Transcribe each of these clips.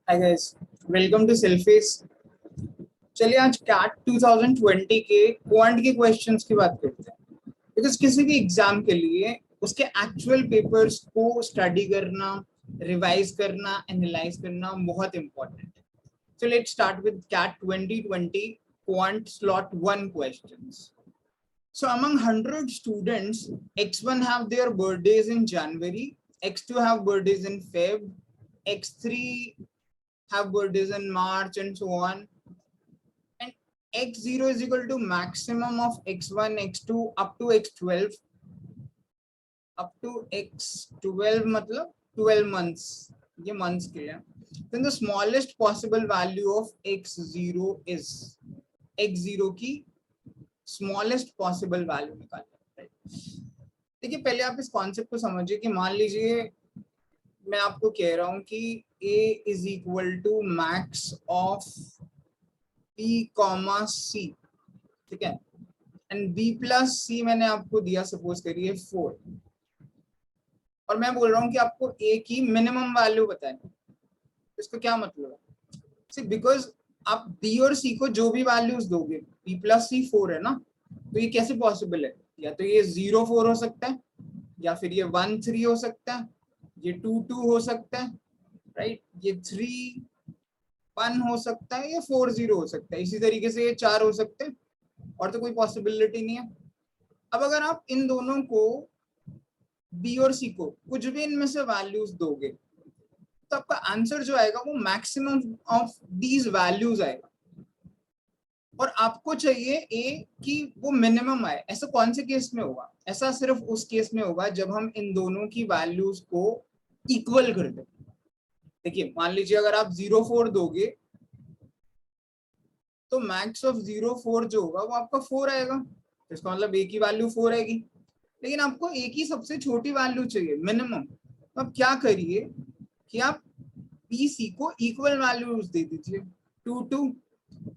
Hi guys, welcome to सेल्फेस। चलिए आज कैट 2020 के क्वांट के क्वेश्चंस की बात करते हैं। बिकॉज किसी भी एग्जाम के लिए उसके एक्चुअल पेपर्स को स्टडी करना, रिवाइज करना, एनालाइज करना बहुत इंपॉर्टेंट है। So let's start with CAT 2020 quant slot 1 questions. So among 100 students, X1 have their birthdays in January, X2 have birthdays in Feb, X3 have birthdays in March, and so on. And x0 is equal to maximum of x1, x2 up to x12. Up to x12 मतलब 12 months. ये months के लिए. Then the smallest possible value of x0 is x0 की smallest possible value निकालना है. देखिए पहले आप इस कॉन्सेप्ट को समझिए कि मान लीजिए मैं आपको कह रहा हूं कि a is equal to max of b comma c, ठीक है, एंड b प्लस c मैंने आपको दिया सपोज करिए 4, और मैं बोल रहा हूं कि आपको a की मिनिमम वैल्यू बतानी। इसका क्या मतलब है? सी बिकॉज आप b और c को जो भी वैल्यूज दोगे, b प्लस c 4 है ना, तो ये कैसे पॉसिबल है? या तो ये 0 4 हो सकता है, या फिर ये 1 3 हो सकता है, ये 2 2 हो सकता है, राइट, ये 3 1 हो सकता है, या 4 0 हो सकता है, इसी तरीके से ये 4 हो सकते हैं, और तो कोई पॉसिबिलिटी नहीं है। अब अगर आप इन दोनों को बी और सी को कुछ भी इनमें से वैल्यूज दोगे तो आपका आंसर जो आएगा वो मैक्सिमम ऑफ दीज वैल्यूज आएगा, और आपको चाहिए ए कि वो मिनिमम आए। ऐसा कौन से केस में होगा? ऐसा सिर्फ उस केस में होगा जब हम इन दोनों की वैल्यूज को इक्वल कर दें। देखिए मान लीजिए अगर आप 0 4 दोगे तो मैक्स ऑफ 0 4 जो होगा वो आपका 4 आएगा, इसका मतलब ए की वैल्यू 4 आएगी। लेकिन आपको ए की सबसे छोटी वैल्यू चाहिए, मिनिमम। तो आप क्या करिए कि आप बी सी को इक्वल वैल्यूज दे दीजिए 2 2।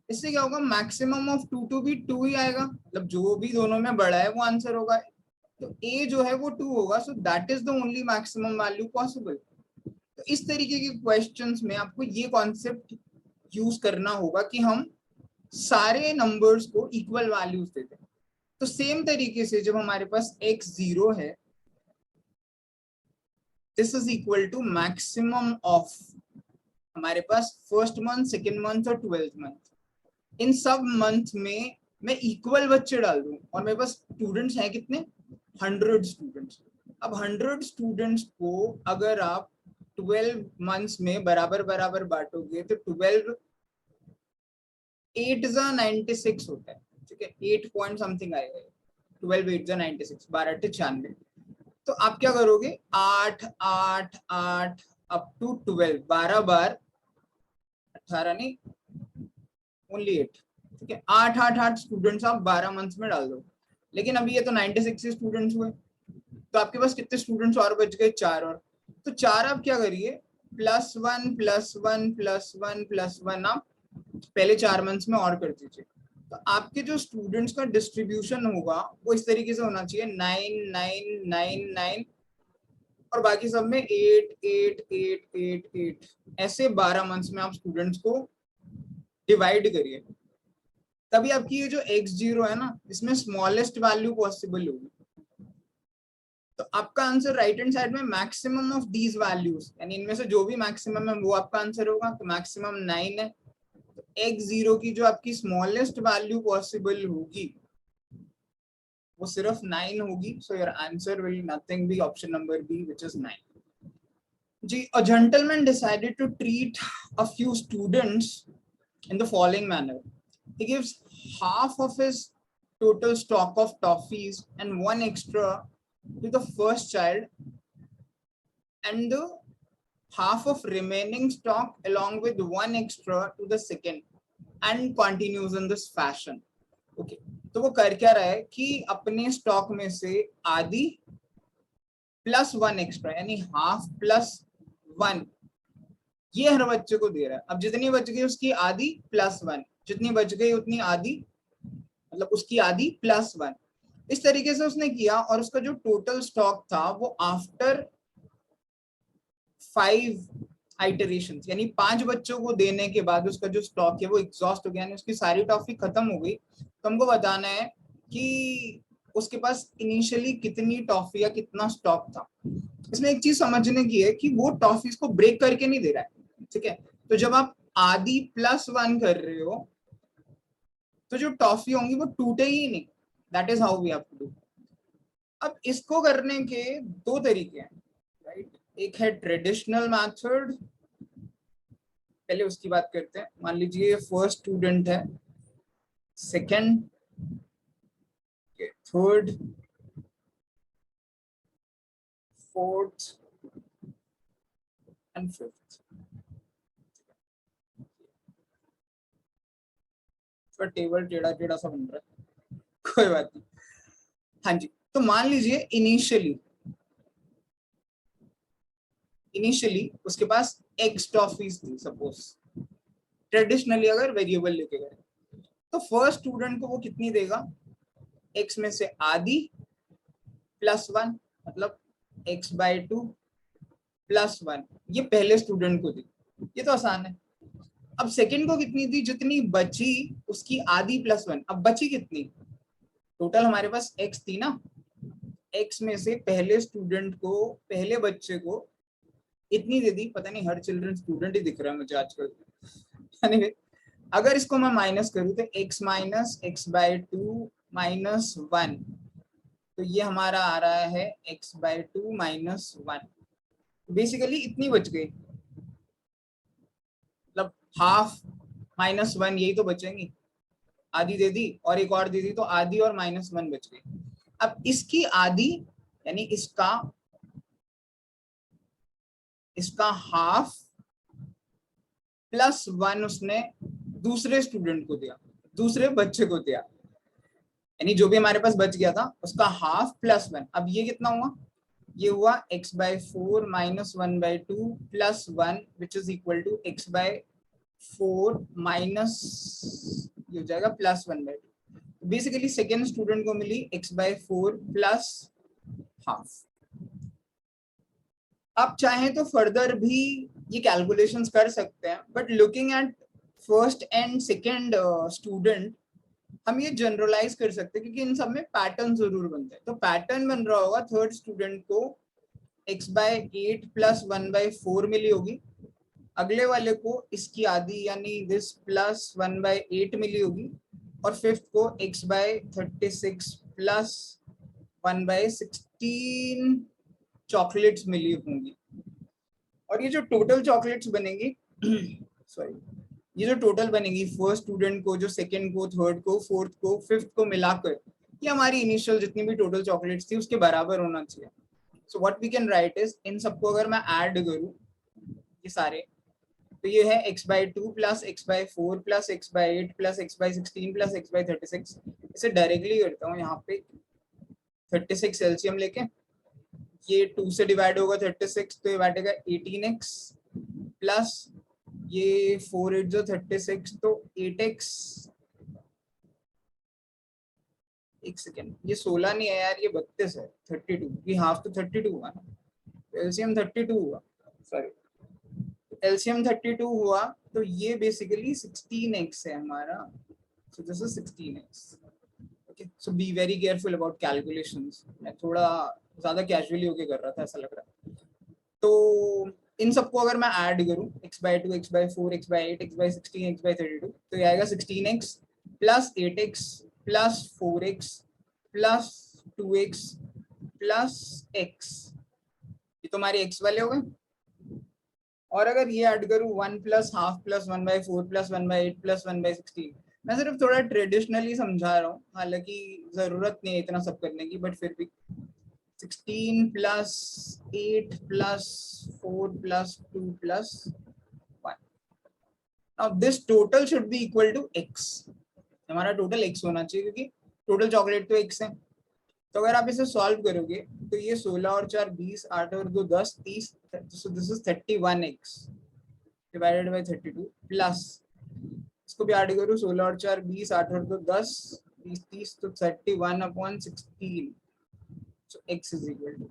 इससे क्या होगा? मैक्सिमम ऑफ 2 2 भी 2 ही आएगा, मतलब जो भी दोनों में बड़ा है वो आंसर होगा। तो ए जो है वो 2 होगा, so that is the only maximum value possible. तो इस तरीके के क्वेश्चंस में आपको ये कॉन्सेप्ट यूज करना होगा कि हम सारे नंबर्स को इक्वल वैल्यूज देते हैं। तो सेम तरीके से जब हमारे पास x0 है, this is equal to maximum of हमारे पास फर्स्ट मंथ, सेकेंड मंथ और 12th मंथ। इन सब मंथ में मैं इक्वल बच्चे डाल दूं, और मेरे पास स्टूडेंट्स हैं कितने? 100 स्टूडेंट्स। अब 100 स्टूडेंट्स को अगर आप 12 मंथ्स में बराबर बराबर बांटोगे तो 12 8 जा 96 होता है, ठीक है, 8 पॉइंट समथिंग आएगा। 12 8 जा 96, 12 8 96। तो आप क्या करोगे? 8 8 8 अप टू 12, 12 बार 18 नहीं, ओनली 8, ठीक है, 8 8 8 स्टूडेंट्स आप 12 मंथ्स में डाल दो। लेकिन अभी ये तो 96 स्टूडेंट्स हुए, तो आपके पास कितने स्टूडेंट्स और बच गए? 4 और। तो 4 आप क्या करिए, +1 +1 +1 +1 आप पहले 4 मंथ्स में और कर दीजिए। तो आपके जो स्टूडेंट्स का डिस्ट्रीब्यूशन होगा वो इस तरीके से होना चाहिए 9 9 9 9, और बाकी सब में 8 8 8 8 8, ऐसे 12 मंथ्स में आप स्टूडेंट्स को डिवाइड करिए। तभी आपकी ये जो x0 है ना, इसमें स्मॉलेस्ट वैल्यू पॉसिबल होगी। तो आपका आंसर राइट हैंड साइड में मैक्सिमम ऑफ दीज वैल्यूज, यानी इनमें से जो भी मैक्सिमम है वो आपका आंसर होगा। तो मैक्सिमम 9 है, तो x0 की जो आपकी स्मॉलेस्ट वैल्यू पॉसिबल होगी वो सिर्फ 9 होगी। So your answer will nothing be option number B, which is 9. जी, a gentleman decided to treat a few students in the following manner. He gives half of his total stock of toffees and one extra to the first child, and the half of remaining stock along with one extra to the second, and continues in this fashion. Okay, तो वो कर क्या रहा है कि अपने stock में से आधी प्लस 1 एक्स्ट्रा, यानी हाफ प्लस 1, ये हर बच्चे को दे रहा है। अब जितनी बच गई उसकी आधी +1, जितनी बच गई उतनी आधी, मतलब उसकी आधी +1। इस तरीके से उसने किया, और उसका जो टोटल स्टॉक था वो आफ्टर 5 आइटरेशंस, यानी 5 बच्चों को देने के बाद उसका जो स्टॉक है वो एग्जॉस्ट हो गया, यानी उसकी सारी टॉफी खत्म हो गई, तो हमको बताना है कि उसके पास इनिशियली कितनी टॉफी या कितना स्टॉक था। इसमें एक चीज समझने की है कि वो टॉफीज को ब्रेक करके नहीं दे रहा है, ठीक है। तो जब आप आदि +1 कर रहे हो तो जो टॉफी होंगी वो टूटे ही नहीं, that is how we have to do. अब इसको करने के दो तरीके हैं, राइट। एक है ट्रेडिशनल मेथड, पहले उसकी बात करते हैं। मान लीजिए फर्स्ट स्टूडेंट है, second, third, fourth and fifth. Table टेढ़ा टेढ़ा सा बन रहा है, कोई बात नहीं। हाँ जी, तो मान लीजिए इनिशियली उसके पास एक्स टॉफीज थी, सपोज ट्रेडिशनली अगर वेरिएबल लेके गए, तो फर्स्ट स्टूडेंट को वो कितनी देगा, एक्स में से आधी +1, मतलब x/2 +1, ये पहले स्टूडेंट को दी, ये तो आसान है। अब सेकंड को कितनी दी, जितनी बची उसकी आधी +1। अब बची कितनी, टोटल हमारे पास x थी ना, x में से पहले स्टूडेंट को, पहले बच्चे को इतनी दे दी। पता नहीं हर चिल्ड्रन स्टूडेंट ही दिख रहा है मुझे आजकल। anyway, अगर इसको मैं माइनस करूं तो x माइनस x/2 -1, तो ये हमारा आ रहा है x/2 -1। बेसिकली इतनी बच गई, मतलब हाफ -1, यही तो बचेंगी। आधी दे दी और एक और दे दी, तो आधी और -1 बच गई। अब इसकी आधी यानी इसका हाफ +1 उसने दूसरे स्टूडेंट को दिया, दूसरे बच्चे को दिया, यानी जो भी हमारे पास बच गया था उसका हाफ +1। अब ये कितना हुआ, ये हुआ x/4 -1/2 +1 which is equal to x/4 minus, ये हो जाएगा +1/2। बेसिकली सेकेंड स्टूडेंट को मिली x/4 +1/2। आप चाहें तो फर्दर भी ये कैलकुलेशंस कर सकते हैं, but looking at first and second student हम ये जनरलाइज कर सकते हैं, क्योंकि इन सब में पैटर्न जरूर बनते हैं। तो पैटर्न बन रहा होगा, थर्ड स्टूडेंट को x/8 +1/4 मिली होगी, अगले वाले को इसकी आधी यानी दिस +1/8 मिली होगी, और फिफ्थ को x/36 +1/16 चॉकलेट्स मिली होंगी। और ये जो टोटल चॉकलेट्स बनेंगी सॉरी, ये जो टोटल बनेगी फर्स्ट स्टूडेंट को, जो सेकंड को, थर्ड को, फोर्थ को, फिफ्थ को मिलाकर, ये हमारी इनिशियल जितनी भी टोटल चॉकलेट्स थी उसके बराबर होना चाहिए। So what we can write is, इन सबको अगर मैं ऐड करूं ये सारे, तो ये है x/2 x/4 x/8 x/16 x/36। इसे डायरेक्टली करता हूँ यहाँ पे, 36 एलसीएम लेके, ये 2 से डिवाइड होगा 36, तो ये बैठेगा 18x प्लस ये 4 8 जो 36, तो 8x, एक सेकेंड, ये 16 नहीं है यार, ये 32 है, 32, ये हाफ तो 32 हुआ ना, एलसीएम 32 हुआ, सॉरी एलसीएम 32 हुआ, तो ये बेसिकली 16x है हमारा। So this is 16x। Okay, so be very careful about calculations. मैं थोड़ा ज्यादा कैजुअली होके कर रहा था, ऐसा लग रहा है। तो इन सबको अगर मैं ऐड करूं, x/2 x/4 x/8 x/16 x/32, तो ये आएगा 16x plus 8x plus 4x plus 2x plus x। ये तो हमारे x वाले हो गए। और अगर ये ऐड करूं 1 + हाफ + 1/4 + 1/8 + 1/16, मैं सिर्फ थोड़ा ट्रेडिशनली समझा रहा हूँ, हालांकि जरूरत नहीं है इतना सब करने की, बट फिर भी 16 + 8 + 4 + 2 + 1। Now this total should be equal to x। हमारा टोटल x होना चाहिए, क्योंकि टोटल चॉकलेट तो x है। तो अगर आप इसे सॉल्व करोगे तो ये 16 और 4 20, 8 और 2 10 30, so this is 31x divided by 32 plus, इसको भी ऐड करो, 16 और 4 20, 8 और 2 10 20 30, तो 31/16। सो x इज इक्वल टू,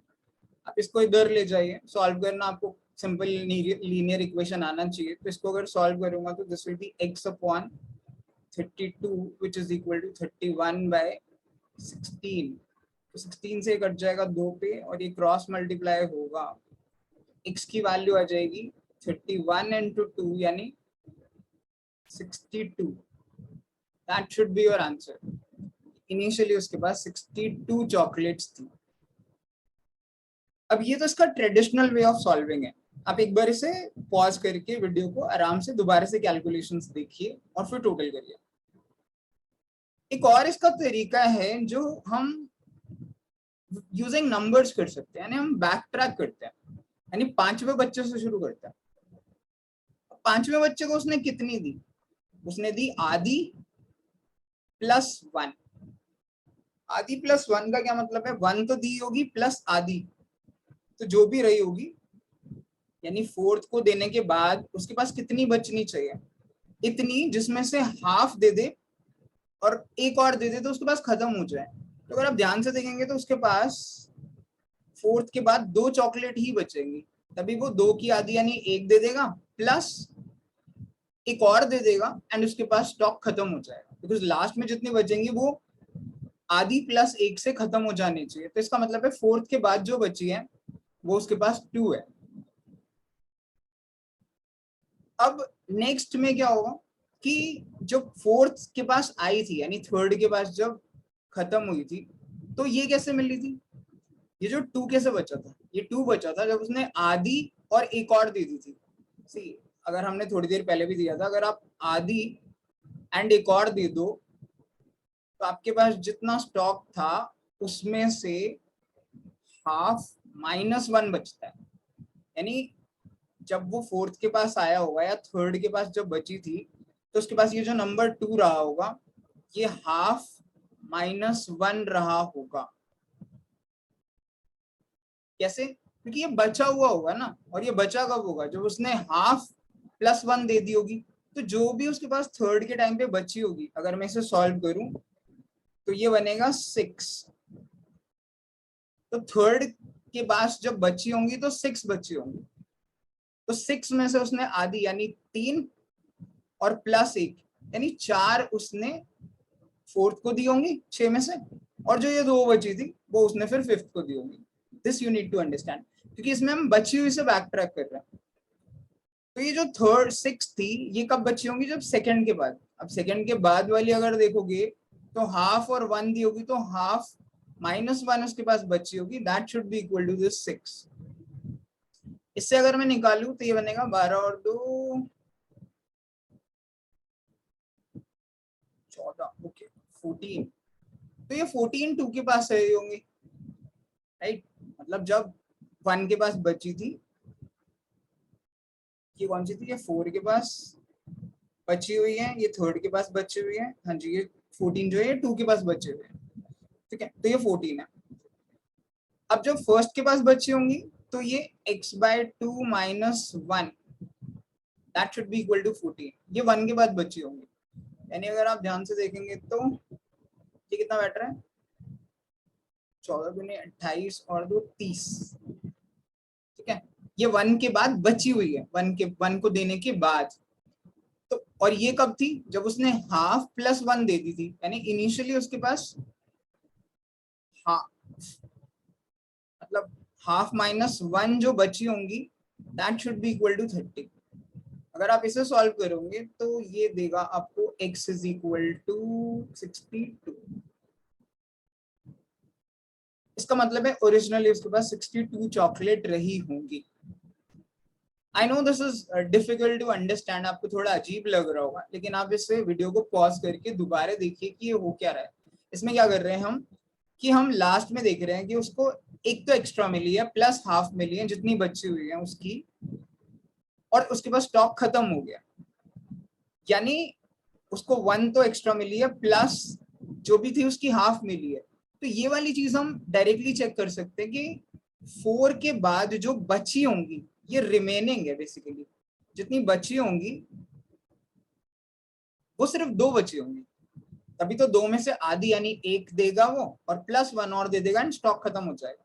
आप इसको इधर ले जाइए, सॉल्व करना आपको सिंपल लीनियर इक्वेशन आना चाहिए। तो इसको अगर सॉल्व करूंगा तो this will be x upon 32 which is equal to 31/16। तो 16 से कट जाएगा 2 पे और ये क्रॉस मल्टीप्लाई होगा, x की वैल्यू आ जाएगी 31 into 2 यानी 62। That should be your answer. Initially उसके पास 62 चॉकलेट्स थी। अब ये तो इसका ट्रेडिशनल वे ऑफ सॉल्विंग है। आप एक बार इसे पॉज करके वीडियो को आराम से दोबारा से कैलकुलेशंस देखिए और फिर टोटल करिए। एक और इसका तरीका है जो हम यूजिंग नंबर्स कर सकते हैं, यानी हम बैक ट्रैक करते हैं, यानी 5वें बच्चे से शुरू करते हैं। 5वें बच्चे को उसने कितनी दी? उसने दी आधी प्लस 1। आधी प्लस 1 का क्या मतलब है? 1 तो दी होगी प्लस आधी, तो जो भी रही होगी, यानी 4th को देने के बाद उसके पास कितनी बचनी चाहिए? इतनी, जिसमें से हाफ दे दे और एक और दे दे तो उसके पास खत्म हो जाए। तो अगर आप ध्यान से देखेंगे तो उसके पास 4th के बाद 2 चॉकलेट ही बचेंगी, तभी वो 2 की आधी यानी 1 दे देगा प्लस एक और दे देगा एंड उसके पास स्टॉक खत्म हो जाएगा, बिकॉज लास्ट में जितनी बचेंगी वो आधी प्लस 1 से खत्म हो जानी चाहिए। तो इसका मतलब है 4th के बाद जो बची है वो उसके पास 2 है। अब नेक्स्ट में क्या होगा कि जब 4th के पास आई थी, यानी 3rd के पास जब खत्म हुई थी, तो ये कैसे मिली थी? ये जो 2 कैसे बचा था? ये 2 बचा था जब उसने आधी और एक और दे दी थी। सी, अगर हमने थोड़ी देर पहले भी दिया था, अगर आप आधी एंड एक और दे दो तो आपके पास जितना स्टॉक था उसमें से हाफ -1 बचता है। यानी जब वो 4th के पास आया होगा या 3rd के पास जब बची थी, तो उसके पास ये जो नंबर 2 रहा होगा ये हाफ -1 रहा होगा। कैसे? क्योंकि ये बचा हुआ होगा ना, और ये बचा कब होगा? जब उसने हाफ प्लस 1 दे दी होगी। तो जो भी उसके पास 3rd के टाइम पे बची होगी, अगर मैं इसे सॉल्व करूं तो ये बनेगा 6। तो 3rd के पास जब बची होंगी तो 6 बची होंगी, तो 6 में से उसने आधी यानी 3 और प्लस 1 यानी 4 उसने 4th को दी होंगी 6 में से, और जो ये 2 बची थी वो उसने फिर 5th को दी होंगी। This you need to understand, क्योंकि इसमें हम बची हुई से बैक ट्रैक कर रहे हैं। तो ये जो 6 थी ये कब बची होंगी? जब 2nd के बाद। अब 2nd के बाद वाली अगर देखोगे तो हाफ और 1 दी होगी, तो हाफ -1 उसके पास बची होगी, that should be equal to this 6। इससे अगर मैं निकालूं तो ये बनेगा 12 और 2 14, ओके 14। तो ये 14 2 के पास रही होंगी, राइट? मतलब जब 1 के पास बची थी, ये कौन सी थी? ये 4 के पास बची हुई है, ये 3rd के पास बची हुई है, हाँ जी, ये 14 जो है ये 2 के पास बचे हुए हैं, ठीक है? तो ये 14 है। अब जब 1st के पास बची होंगी तो ये x/2 - 1 that should be equal to 14, ये 1 के बाद बची होंगी। यानी अगर आप ध्यान से देखेंगे तो ये कितना बैठ रहा है? 14 दूनी 28 और 2 30, ठीक है? ये 1 के बाद बची हुई है, 1 को देने के बाद। तो और ये कब थी? जब उसने हाफ प्लस 1 दे दी थी, यानी इनिशियली उसके पास मतलब हाफ -1 जो बची होंगी that should be equal to 30। अगर आप इसे सॉल्व करोगे तो ये देगा आपको x इज इक्वल टू 62। इसका मतलब है ओरिजिनली उसके पास 62 चॉकलेट रही होंगी। I know this is difficult to understand, आपको थोड़ा अजीब लग रहा होगा, लेकिन आप इसे वीडियो को पॉज करके दोबारा देखिए कि ये हो क्या रहा है। इसमें क्या कर रहे हैं हम कि हम लास्ट में देख रहे हैं कि उसको एक तो एक्स्ट्रा मिली है प्लस हाफ मिली है जितनी बची हुई है उसकी, और उसके पास स्टॉक खत्म हो गया, यानी उसको 1 तो एक्स्ट्रा मिली है प्लस जो भी थी उसकी हाफ मिली है। तो ये वाली चीज हम डायरेक्टली चेक कर सकते हैं कि 4 के बाद जो बची होंगी ये रिमेनिंग है, बेसिकली जितनी बची होंगी वो सिर्फ 2 बची होंगी, तभी तो 2 में से आधी यानी 1 देगा वो और प्लस 1 और दे देगा एंड स्टॉक खत्म हो जाएगा।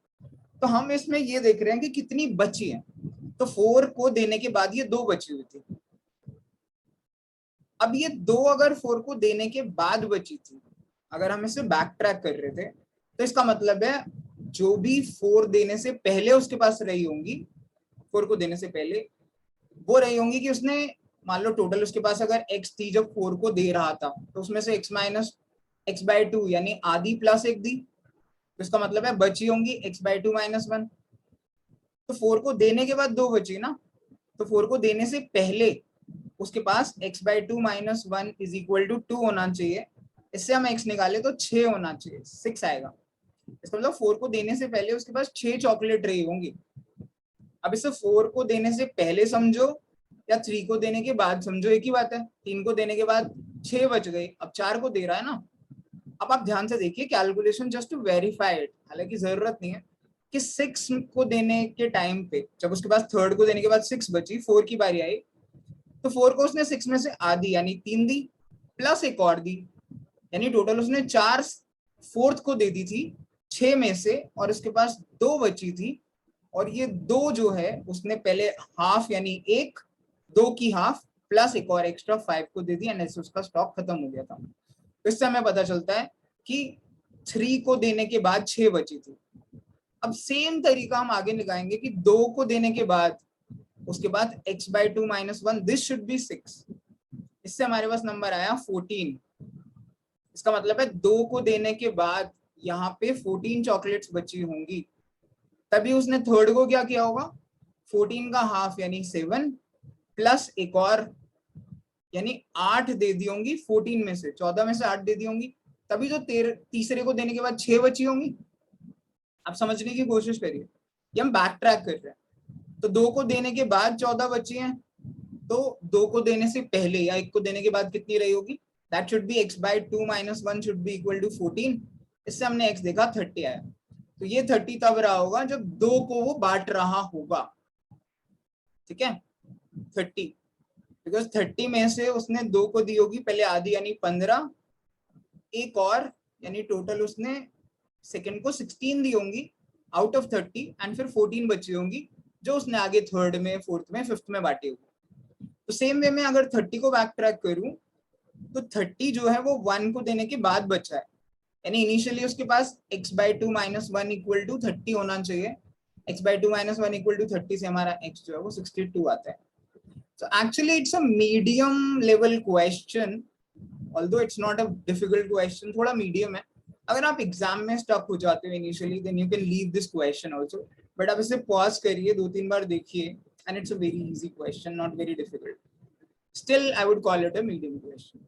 तो हम इसमें ये देख रहे हैं कि कितनी बची है। तो 4 को देने के बाद ये 2 बची हुई थी। अब ये 2 अगर 4 को देने के बाद बची थी, अगर हम इसे बैक ट्रैक कर रहे थे, तो इसका मतलब है जो भी 4 देने से पहले उसके पास रही होंगी, 4 को देने से पहले वो रही होंगी कि उसने, मान लो टोटल उसके पास अगर x थी जब 4 को दे रहा था, तो उसमें से x माइनस x/2 यानी आधी प्लस 1 दी, तो इसका मतलब है बची होंगी x/2 माइनस 1। तो 4 को देने के बाद 2 बची ना, तो 4 को देने से पहले उसके पास x/2 minus 1 is equal to 2 होना चाहिए। इससे हम x निकाले तो 6 होना चाहिए, 6 आएगा। इसका मतलब 4 को देने से पहले उसके पास 6 चॉकलेट रही होंगी। अब इसे 4 को देने से पहले समझो या 3 को देने के बाद समझो, एक ही बात है। 3 को देने के बाद 6 बच गई, अब 4 को दे रहा है ना। अब आप ध्यान से देखिए calculation just to verify it, हालांकि जरूरत नहीं है कि 6 को देने के टाइम पे जब उसके पास थर्ड को देने के बाद 6 बची, 4 की बारी आई, तो 4 को उसने 6 में से आधी यानी 3 दी, प्लस एक और दी, यानी टोटल उसने 4 फोर्थ को दे दी थी 6 में से, और उसके पास 2 बची थी। और ये 2 जो है उसने पहले हाफ यानी एक, 2 की हाफ प्लस एक और एक्स्ट्रा 5 को दे दी, एंड ऐसे उसका स्टॉक खत्म हो गया था। तो इससे हमें पता चलता है कि 3 को देने के बाद 6 बची थी। अब सेम तरीका हम आगे लगाएंगे कि 2 को देने के बाद उसके बाद x/2 minus 1, this should be 6। इससे हमारे पास नंबर आया 14। इसका मतलब है 2 को देने के बाद यहाँ पे 14 चॉकलेट्स बची होंगी। तभी उसने थर्ड को क्या किया होगा, 14 का हाफ यानी 7 प्लस एक और यानी 8 दे दी होंगी। 14 में से 14 में से 8 दे दी होंगी, तभी जो तीसरे को देने के बाद 6 बची होंगी। आप समझने की कोशिश करिए, ये हम बैक ट्रैक कर रहे हैं। तो 2 को देने के बाद 14 बची हैं, तो 2 को देने से पहले या 1 को देने के बाद कितनी रही होगी, that should be x/2 minus 1 should be equal to 14। इससे हमने x देखा 30 आया। तो ये 30 तब रहा होगा जब 2 को वो बांट रहा होगा। ठीक है, 30, बिकॉज 30 में से उसने 2 को दी होगी पहले आधी यानी 15, एक और यानी टोटल उसने सेकंड को 16 दी होंगी आउट ऑफ 30, एंड फिर 14 बची होंगी जो उसने आगे थर्ड में, फोर्थ में, फिफ्थ में बांटी होगी। तो सेम वे में अगर 30 को बैक ट्रैक करूं, तो 30 जो है वो 1 को देने के बाद बचा है, यानी इनिशियली उसके पास x/2 माइनस 1 इक्वल टू 30 होना चाहिए। x/2 माइनस 1 इक्वल टू 30 से हमारा x जो है वो 62 आता है। So actually it's a medium level question, although it's not a difficult question, थोड़ा medium है। अगर आप एग्जाम में स्टक हो जाते हो initially, then you can leave this question also, but आप इसे पॉज करिए, 2-3 बार देखिए, and it's a very easy question, not very difficult. Still I would call it a medium question.